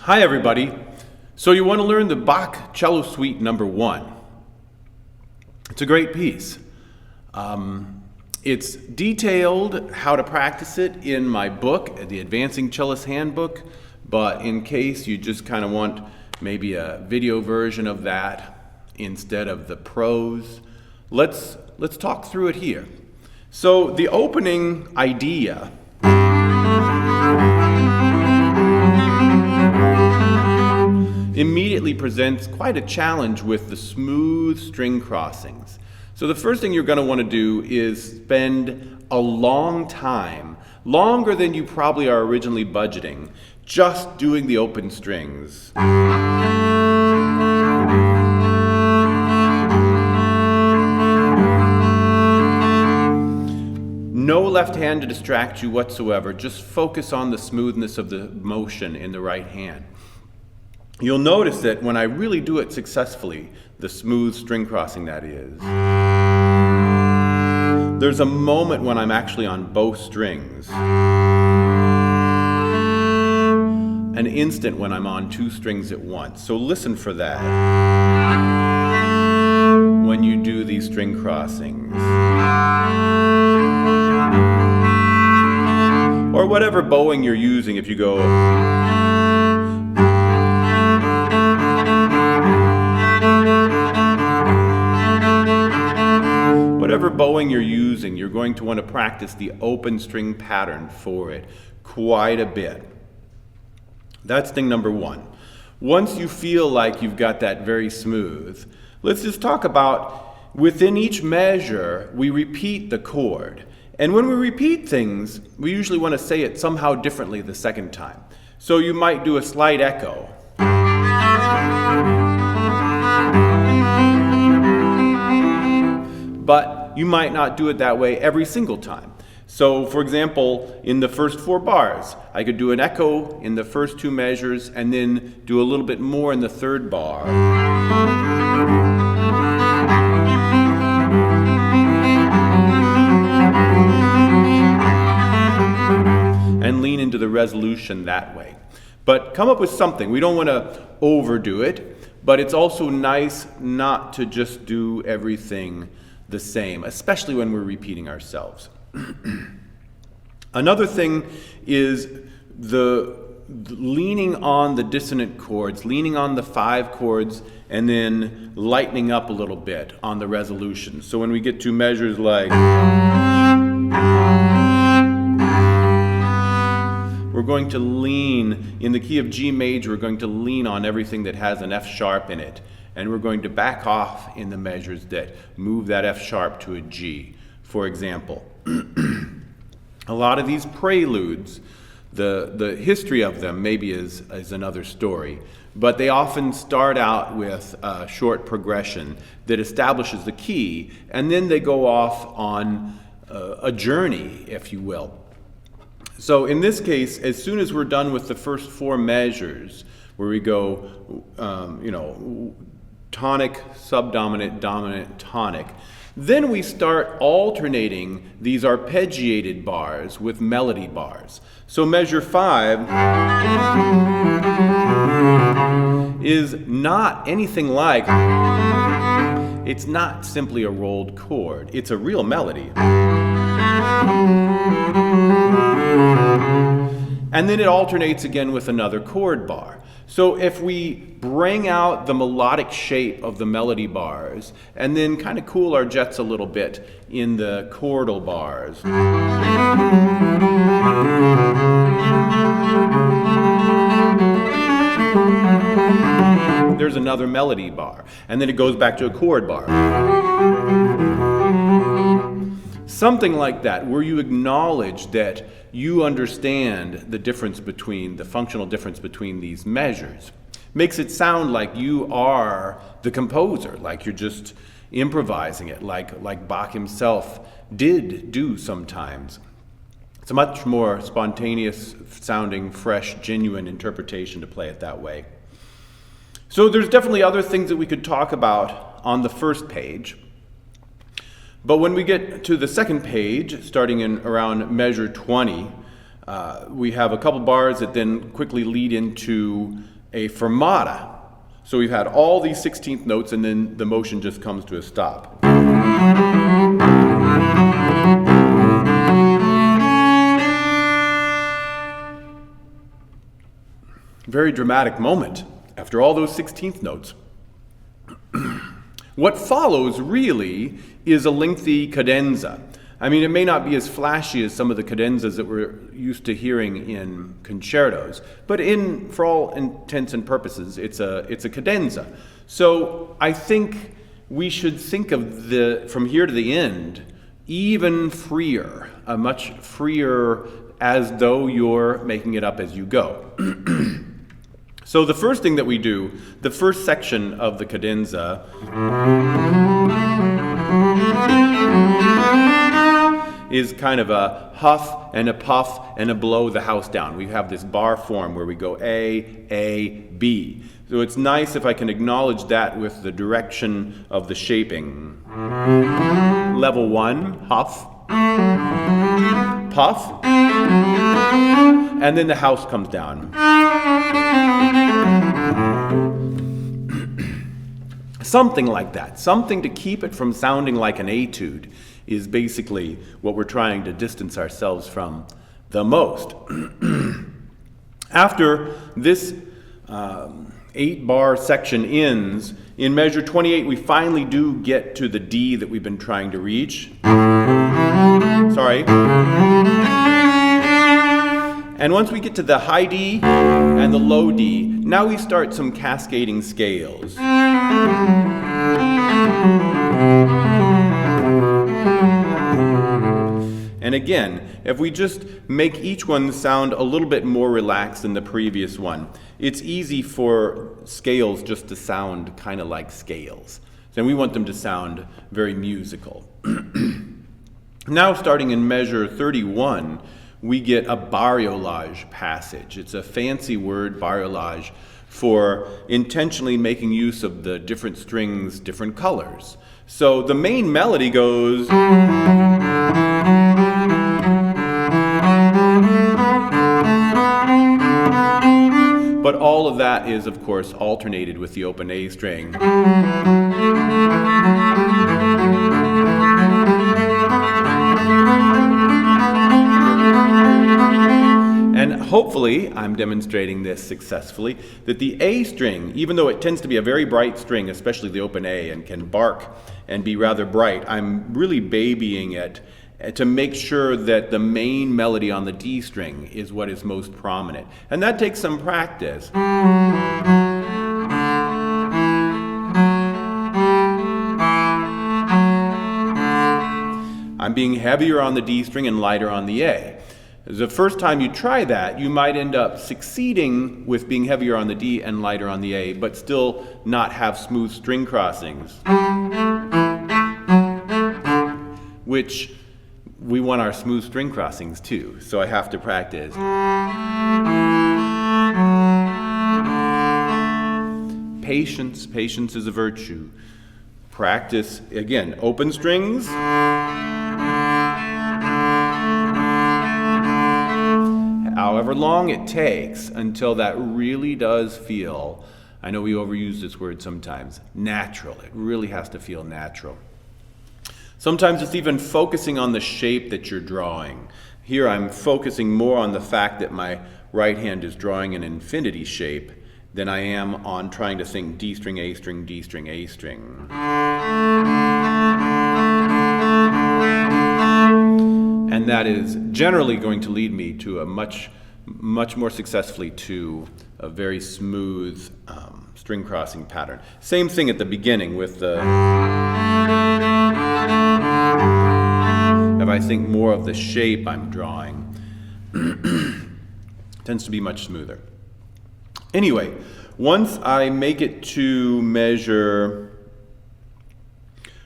Hi everybody. So you want to learn the Bach Cello Suite number 1. It's a great piece. It's detailed how to practice it in my book, the Advancing Cellist Handbook, but in case you just kind of want maybe a video version of that instead of the prose, let's talk through it here. So the opening idea immediately presents quite a challenge with the smooth string crossings. So the first thing you're going to want to do is spend a long time, longer than you probably are originally budgeting, just doing the open strings. No left hand to distract you whatsoever. Just focus on the smoothness of the motion in the right hand. You'll notice that when I really do it successfully, the smooth string crossing that is, there's a moment when I'm actually on both strings, an instant when I'm on 2 strings at once. So listen for that when you do these string crossings. Or whatever bowing you're using, if you go whatever bowing you're using, you're going to want to practice the open string pattern for it quite a bit. That's thing number 1. Once you feel like you've got that very smooth, let's just talk about within each measure, we repeat the chord. And when we repeat things, we usually want to say it somehow differently the second time. So you might do a slight echo. But you might not do it that way every single time. So for example, in the first 4 bars, I could do an echo in the first 2 measures and then do a little bit more in the 3rd bar. And lean into the resolution that way. But come up with something. We don't want to overdo it, but it's also nice not to just do everything the same, especially when we're repeating ourselves. Another thing is the leaning on the dissonant chords, leaning on the 5 chords, and then lightening up a little bit on the resolution. So when we get to measures like, we're going to lean, in the key of G major, we're going to lean on everything that has an F sharp in it. And we're going to back off in the measures that move that F sharp to a G. For example, a lot of these preludes, the history of them maybe is another story, but they often start out with a short progression that establishes the key, and then they go off on a journey, if you will. So in this case, as soon as we're done with the first 4 measures, where we go, tonic, subdominant, dominant, tonic. Then we start alternating these arpeggiated bars with melody bars. So measure 5 is not anything like, it's not simply a rolled chord, it's a real melody. And then it alternates again with another chord bar. So if we bring out the melodic shape of the melody bars and then kind of cool our jets a little bit in the chordal bars, there's another melody bar, and then it goes back to a chord bar. Something like that, where you acknowledge that you understand the difference between, the functional difference between these measures. Makes it sound like you are the composer, like you're just improvising it, like Bach himself did do sometimes. It's a much more spontaneous sounding, fresh, genuine interpretation to play it that way. So there's definitely other things that we could talk about on the first page. But when we get to the second page, starting in around measure 20, we have a couple bars that then quickly lead into a fermata. So we've had all these 16th notes, and then the motion just comes to a stop. Very dramatic moment after all those 16th notes. What follows really is a lengthy cadenza. I mean, it may not be as flashy as some of the cadenzas that we're used to hearing in concertos, but for all intents and purposes, it's a cadenza. So I think we should think of from here to the end, even freer, much freer, as though you're making it up as you go. So the first thing that we do, the first section of the cadenza, is kind of a huff and a puff and a blow the house down. We have this bar form where we go A, B. So it's nice if I can acknowledge that with the direction of the shaping. Level 1, huff, puff, and then the house comes down. Something like that, something to keep it from sounding like an etude is basically what we're trying to distance ourselves from the most. After this 8-bar section ends, in measure 28 we finally do get to the D that we've been trying to reach. Sorry. And once we get to the high D and the low D, now we start some cascading scales. And again, if we just make each one sound a little bit more relaxed than the previous one, it's easy for scales just to sound kind of like scales. So we want them to sound very musical. Now, starting in measure 31, we get a bariolage passage. It's a fancy word, bariolage, for intentionally making use of the different strings, different colors. So the main melody goes, but all of that is, of course, alternated with the open A string. And hopefully, I'm demonstrating this successfully, that the A string, even though it tends to be a very bright string, especially the open A, and can bark and be rather bright, I'm really babying it to make sure that the main melody on the D string is what is most prominent. And that takes some practice. I'm being heavier on the D string and lighter on the A. The first time you try that, you might end up succeeding with being heavier on the D and lighter on the A, but still not have smooth string crossings, which we want our smooth string crossings too, so I have to practice. Patience is a virtue. Practice, again, open strings. However long it takes until that really does feel, I know we overuse this word sometimes, natural. It really has to feel natural. Sometimes it's even focusing on the shape that you're drawing. Here I'm focusing more on the fact that my right hand is drawing an infinity shape than I am on trying to think D string, A string, D string, A string. And that is generally going to lead me to a much more successfully to a very smooth string crossing pattern. Same thing at the beginning with the, if I think more of the shape I'm drawing, tends to be much smoother. Anyway, once I make it to measure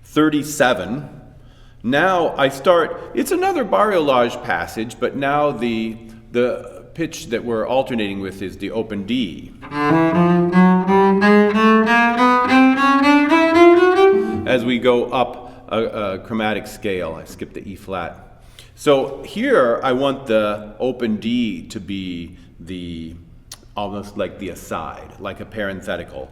37, now I start, it's another bariolage passage, but now the pitch that we're alternating with is the open D. As we go up a chromatic scale, I skip the E flat. So here I want the open D to be the almost like the aside, like a parenthetical.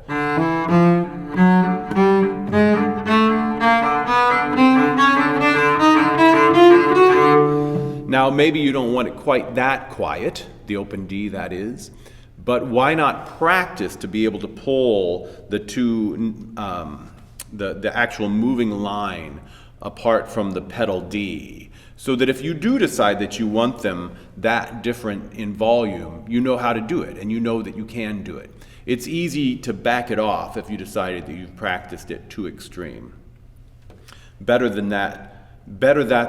Now, maybe you don't want it quite that quiet, the open D that is, but why not practice to be able to pull the two, the actual moving line apart from the pedal D, so that if you do decide that you want them that different in volume, you know how to do it, and you know that you can do it. It's easy to back it off if you decided that you've practiced it too extreme. Better that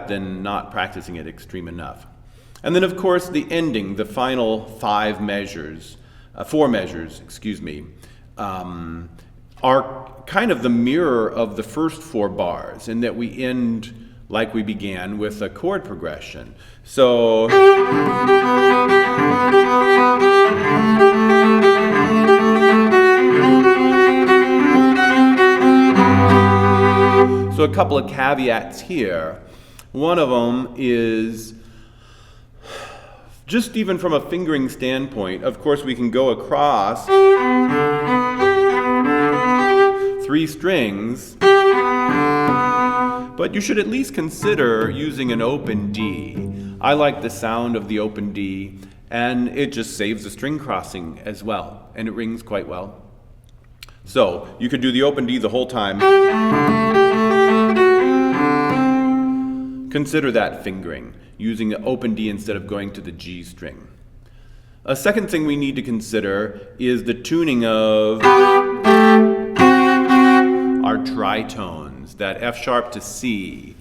than not practicing it extreme enough. And then, of course, the ending, the final four measures, are kind of the mirror of the first 4 bars, in that we end like we began, with a chord progression. So a couple of caveats here. One of them is, just even from a fingering standpoint, of course we can go across 3 strings, but you should at least consider using an open D. I like the sound of the open D, and it just saves the string crossing as well, and it rings quite well. So you could do the open D the whole time. Consider that fingering, using the open D instead of going to the G string. A second thing we need to consider is the tuning of our tritones. That F sharp to C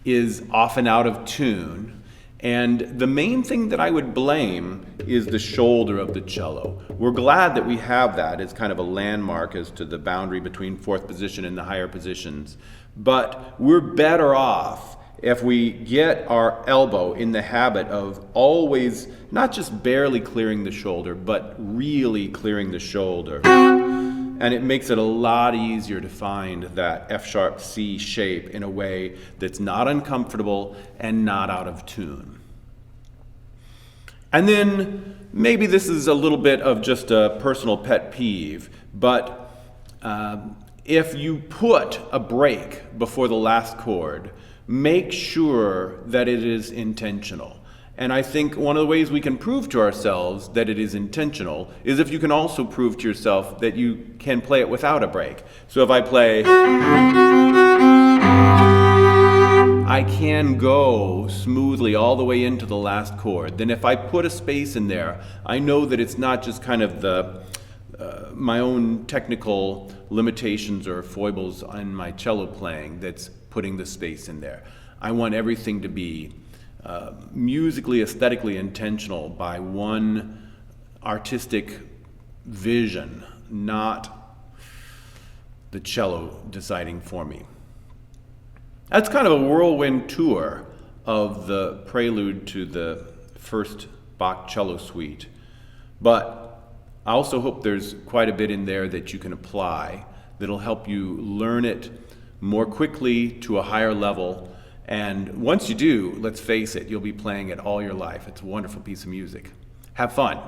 is often out of tune, and the main thing that I would blame is the shoulder of the cello. We're glad that we have that as kind of a landmark as to the boundary between 4th position and the higher positions, but we're better off if we get our elbow in the habit of always not just barely clearing the shoulder, but really clearing the shoulder. And it makes it a lot easier to find that F sharp C shape in a way that's not uncomfortable and not out of tune. And then maybe this is a little bit of just a personal pet peeve, but if you put a break before the last chord, make sure that it is intentional. And I think one of the ways we can prove to ourselves that it is intentional is if you can also prove to yourself that you can play it without a break. So if I play, I can go smoothly all the way into the last chord. Then if I put a space in there, I know that it's not just kind of my own technical limitations or foibles on my cello playing that's putting the space in there. I want everything to be musically, aesthetically intentional by one artistic vision, not the cello deciding for me. That's kind of a whirlwind tour of the prelude to the first Bach cello suite, but I also hope there's quite a bit in there that you can apply that'll help you learn it more quickly to a higher level. And once you do, let's face it, you'll be playing it all your life. It's a wonderful piece of music. Have fun.